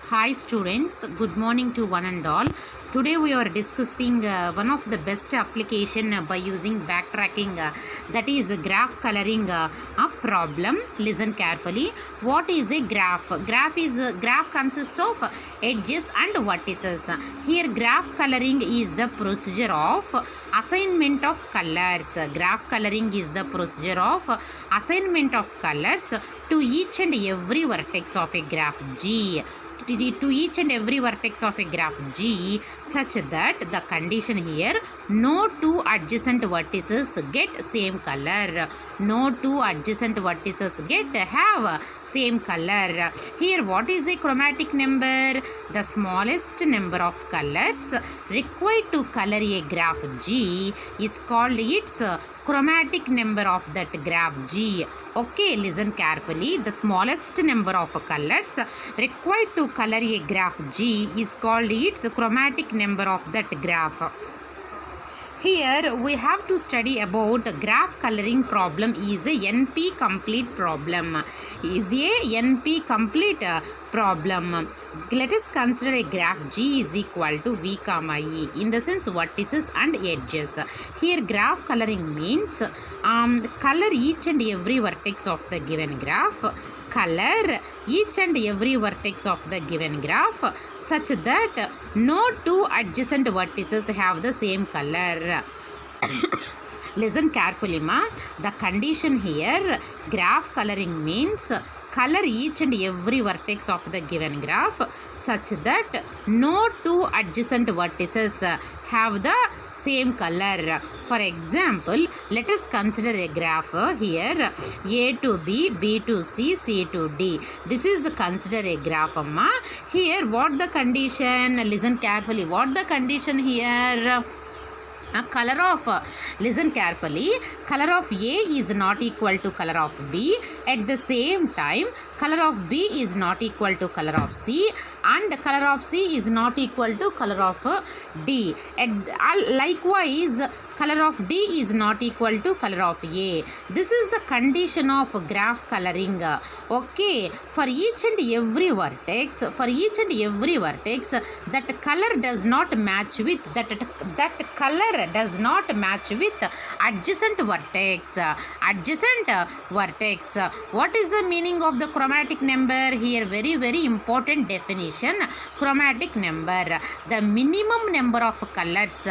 Hi students, good morning to one and all. Today we are discussing one of the best application by using backtracking, that is graph coloring a problem. Listen carefully. What is a graph? Graph consists of edges and vertices. Here graph coloring is the procedure of assignment of colors. Graph coloring is the procedure of assignment of colors to each and every vertex of a graph G. To each and every vertex of a graph G, such that the condition here, no two adjacent vertices get same color. No two adjacent vertices have same color. Here what is a chromatic number? The smallest number of colors required to color a graph G is called its chromatic number of that graph G. Okay, listen carefully. The smallest number of colors required to color a graph G is called its chromatic number of that graph. Here we have to study about graph coloring problem is a NP complete problem. Is a NP complete problem. Let us consider a graph G is equal to V comma E, in the sense vertices and edges. Here graph coloring means color each and every vertex of the given graph. Color each and every vertex of the given graph such that no two adjacent vertices have the same color. Listen carefully, ma. The condition here, graph coloring means color each and every vertex of the given graph such that no two adjacent vertices have the same color. For example, let us consider a graph here, A to B, B to C, C to D. This is the consider a graph, amma. Here what the condition? Listen carefully. What the condition here? Color of, listen carefully, color of A is not equal to color of B. At the same time, color of B is not equal to color of C, and color of C is not equal to color of D. Likewise, color of D is not equal to color of A. This is the condition of graph coloring. Okay, for each and every vertex, that color does not match with that color does not match with adjacent vertex. What is the meaning of the chromatic number? Here very important definition. Chromatic number, the minimum number of colors,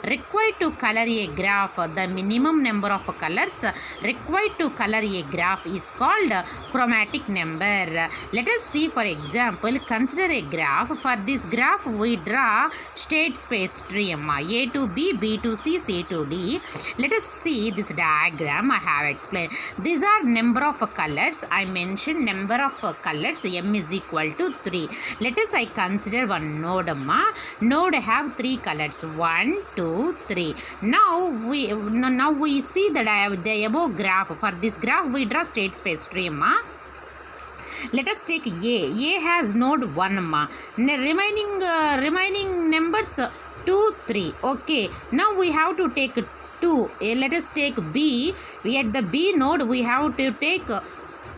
required to color a graph. The minimum number of colors required to color a graph is called chromatic number. Let us see, for example, consider a graph. For this graph we draw state space tree, A to B, B to C, C to D. Let us see this diagram I have explained. These are number of colors. I mentioned number of colors, M is equal to 3. Let us consider one node. Node have 3 colors, 1, 2, 3. Now we see that I have the above graph. For this graph we draw state space tree. Let us take A. A has node 1. Remaining numbers 2, 3. Okay. Now we have to take 2. Let us take B. At the B node we have to take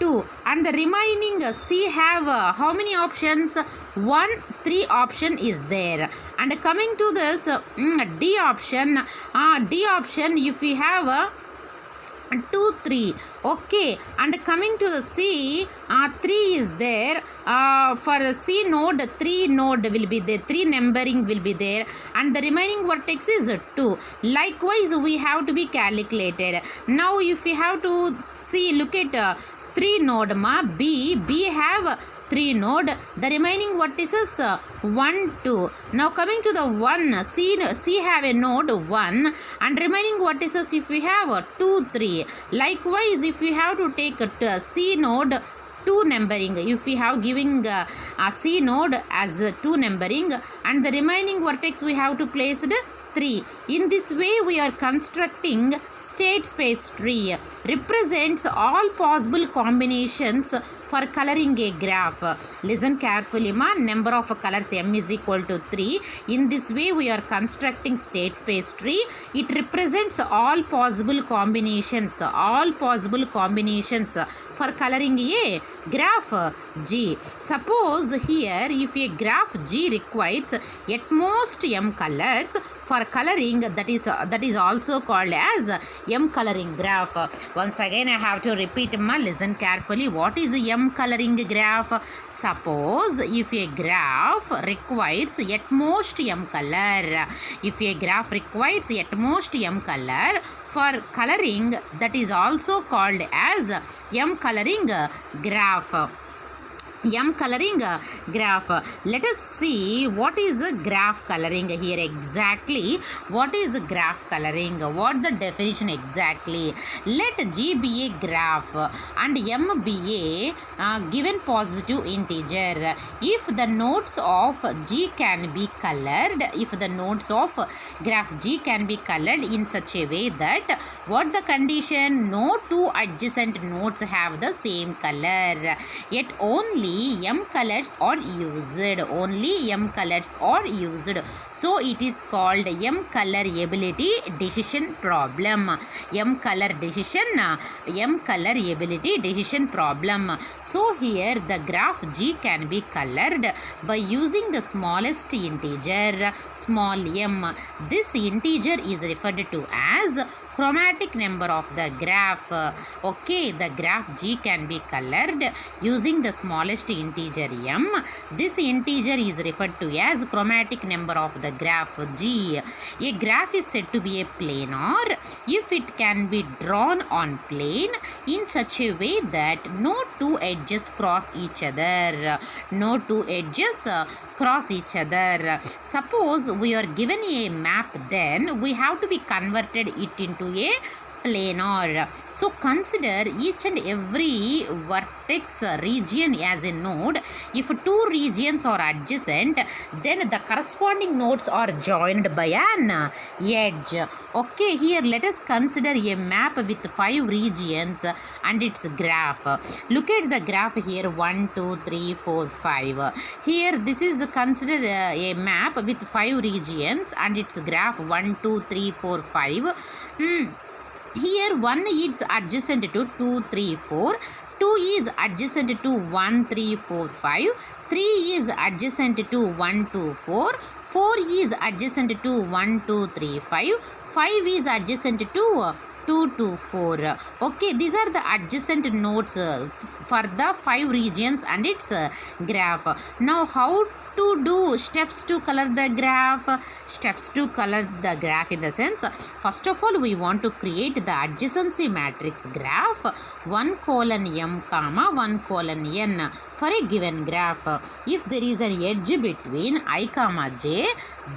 2. And the remaining C have how many options? 1, 3 option is there. And coming to this D option, if we have 2, 3. Okay, and coming to the C, 3 is there. For C node, 3 node will be there, 3 numbering will be there, and the remaining vertex is 2. Likewise, we have to be calculated. Now, if we have to see, look at 3 node, B have 3 node, the remaining vertices 1, 2. Now coming to the 1, C have a node 1, and remaining vertices if we have 2, 3. Likewise, if we have to take C node 2 numbering, if we have giving a C node as 2 numbering, and the remaining vertex we have to place 3. In this way we are constructing State space tree represents all possible combinations for coloring a graph. Listen carefully, ma. Number of colors m is equal to 3. In this way, we are constructing state space tree. It represents all possible combinations for coloring a graph G. Suppose here, if a graph G requires at most m colors for coloring, that is also called as m coloring graph. Once again, I have to repeat, ma. Listen carefully. What is m coloring graph? Suppose if a graph requires at most m color, for coloring, that is also called as m coloring graph. Let us see what is graph coloring here exactly. What is graph coloring? What the definition exactly? Let G be a graph and M be a given positive integer. If the nodes of G can be colored, graph G can be colored in such a way that what the condition? No two adjacent nodes have the same color, yet only m colors are used. So it is called m colorability decision problem. So here the graph G can be colored by using the smallest integer, small m. This integer is referred to as chromatic number of the graph. Okay, the graph G can be colored using the smallest integer m. This integer is referred to as chromatic number of the graph G. A graph is said to be a planar if it can be drawn on plane in such a way that no two edges cross each other. Suppose we are given a map, then we have to be converted it into a planar. So consider each and every vertex region as a node. If two regions are adjacent, then the corresponding nodes are joined by an edge. Okay, here let us consider a map with 5 regions and its graph. Look at the graph here, 1, 2, 3, 4, 5. Here this is considered a map with 5 regions and its graph 1, 2, 3, 4, 5. Here 1 is adjacent to 2, 3, 4. 2 is adjacent to 1, 3, 4, 5. 3 is adjacent to 1, 2, 4. 4 is adjacent to 1, 2, 3, 5. 5 is adjacent to 2 to 4. Okay, these are the adjacent nodes for the 5 regions and its graph. Now how to do steps to color the graph? In the sense, first of all, we want to create the adjacency matrix graph 1 colon m comma 1 colon n for a given graph. If there is an edge between I comma j,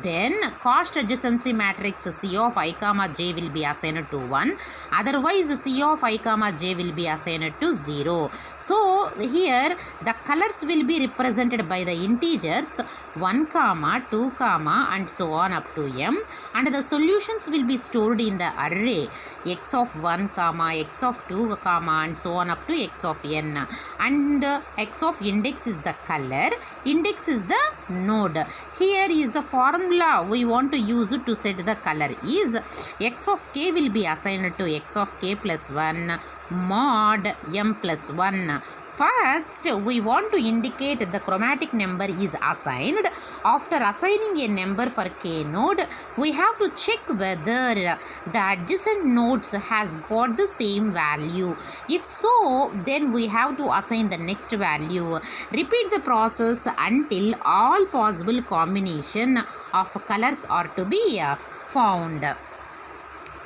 then cost adjacency matrix C of I comma j will be assigned to 1. Otherwise, C of I comma j will be assigned to 0. So here the colors will be represented by the integers 1 comma 2 comma and so on up to m, and the solutions will be stored in the array x of 1 comma x of 2 comma and so on up to x of n, and x of index is the color, index is the node. Here is the formula we want to use to set the color is x of k will be assigned to x of k plus 1 mod m plus 1. First, we want to indicate the chromatic number is assigned. After assigning a number for k node, we have to check whether the adjacent nodes has got the same value. If so, then we have to assign the next value. Repeat the process until all possible combination of colors are to be found.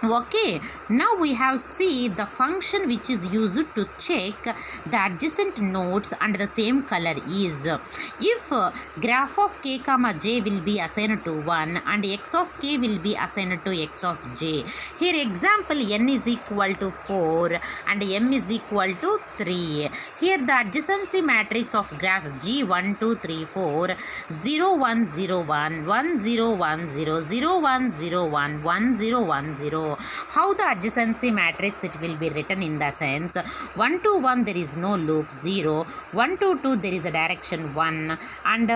Okay, now we have seen the function which is used to check the adjacent nodes and the same color is if graph of k comma j will be assigned to 1 and x of k will be assigned to x of j. Here example, n is equal to 4 and m is equal to 3. Here the adjacency matrix of graph G 1, 2, 3, 4, 0, 1, 0, 1, 1, 0, 1, 0, 0, 1, 0, 1, 1, 0, 1, 0. How the adjacency matrix it will be written in the sense 1 to 1 there is no loop 0, 1 to 2 there is a direction 1, and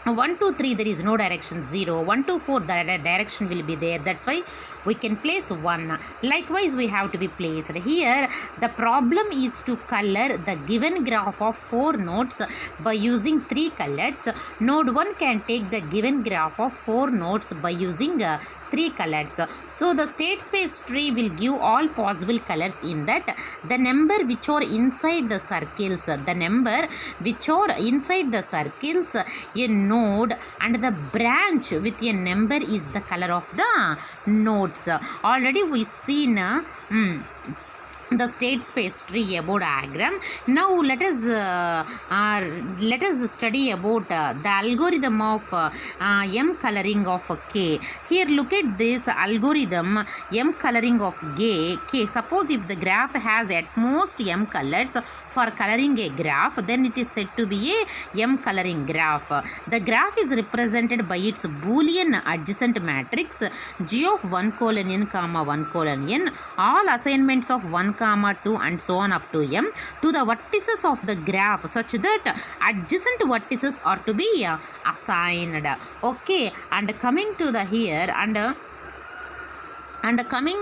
1 to 3 there is no direction 0, 1 to 4 the direction will be there, that's why we can place 1. Likewise we have to be placed here. The problem is to color the given graph of 4 nodes by using 3 colors. Node 1 can take the given graph of 4 nodes by using 3 colors. So the state space tree will give all possible colors in that. The number which are inside the circles, a node and the branch with a number is the color of the nodes. Already we seen the state space tree about diagram. Now let us study about the algorithm of M coloring of K. Here look at this algorithm M coloring of K. Suppose if the graph has at most M colors for coloring a graph, then it is said to be a M coloring graph. The graph is represented by its Boolean adjacent matrix G of 1 colon n comma 1 colon n. All assignments of 1 comma 2 and so on up to m to the vertices of the graph such that adjacent vertices are to be assigned. Okay, and coming to the here and coming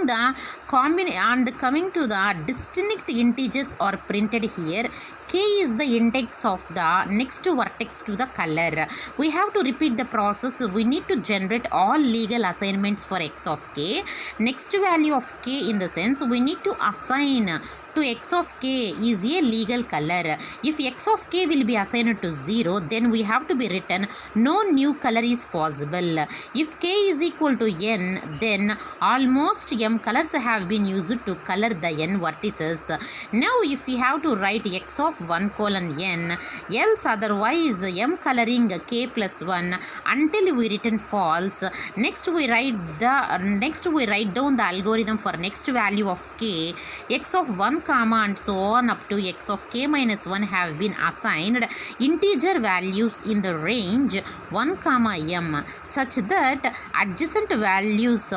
to the distinct integers are printed here. K is the index of the next vertex to the color. We have to repeat the process. We need to generate all legal assignments for x of k. Next value of k in the sense we need to assign to x of k is a legal color. If x of k will be assigned to 0, then we have to be written no new color is possible. If k is equal to n, then almost m colors have been used to color the n vertices. Now if we have to write x of 1 colon n, else otherwise m coloring k plus 1 until we written false. Next we write down the algorithm for next value of k. X of 1 comma and so on up to x of k minus 1 have been assigned integer values in the range 1 comma m such that adjacent values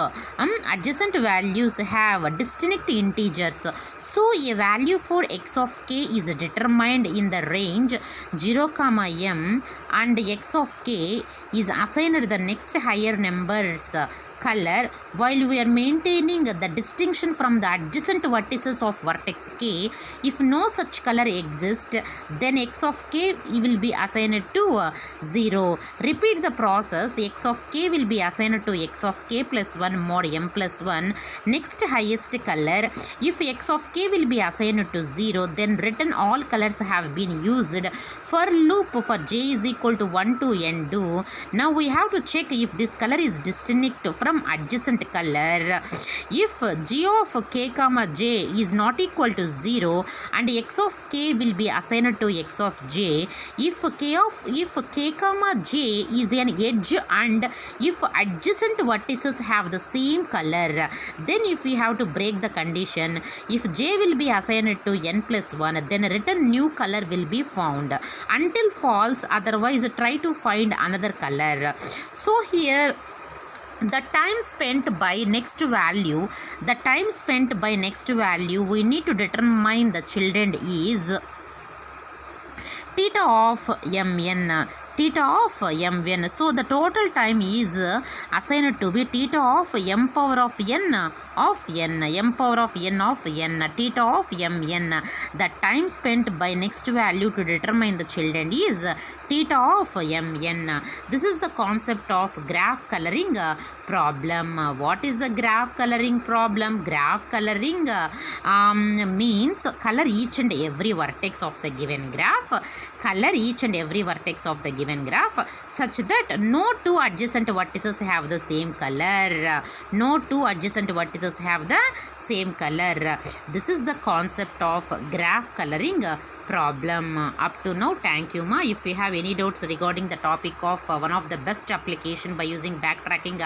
have distinct integers. So a value for x of k is determined in the range 0 comma m and x of k is assigned the next higher numbers color while we are maintaining the distinction from the adjacent vertices of vertex k. If no such color exists, then x of k will be assigned to 0. Repeat the process. X of k will be assigned to x of k plus 1 mod m plus 1 next highest color. If x of k will be assigned to 0, then written all colors have been used. For loop for j is equal to 1 to n do. Now we have to check if this color is distinct from adjacent color. If g of k comma j is not equal to 0 and x of k will be assigned to x of j, if k comma j is an edge and if adjacent vertices have the same color, then if we have to break the condition, if j will be assigned to n plus 1, then written new color will be found until false, otherwise try to find another color. So here the time spent by next value, we need to determine the children is theta of mn. So the total time is assigned to be theta of m power of n theta of mn. The time spent by next value to determine the children is theta of mn. This is the concept of graph coloring problem. What is the graph coloring problem? Graph coloring means color each and every vertex of the given graph. Such that no two adjacent vertices have the same color. same color. This is the concept of graph coloring problem. Up to now, thank you ma. If you have any doubts regarding the topic of one of the best application by using backtracking,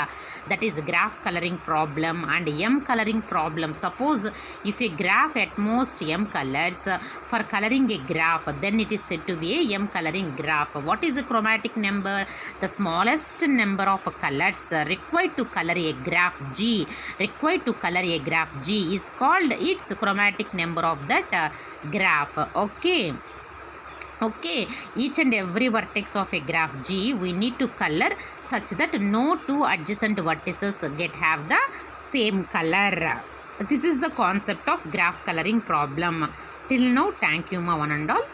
that is graph coloring problem and M coloring problem. Suppose if a graph at most M colors, for coloring a graph, then it is said to be a M coloring graph. What is the chromatic number? The smallest number of colors required to color a graph G, required to color a graph G is called its chromatic number of that graph. Okay, each and every vertex of a graph G we need to color such that no two adjacent vertices have the same color. This is the concept of graph coloring problem. Till now, thank you ma one and all.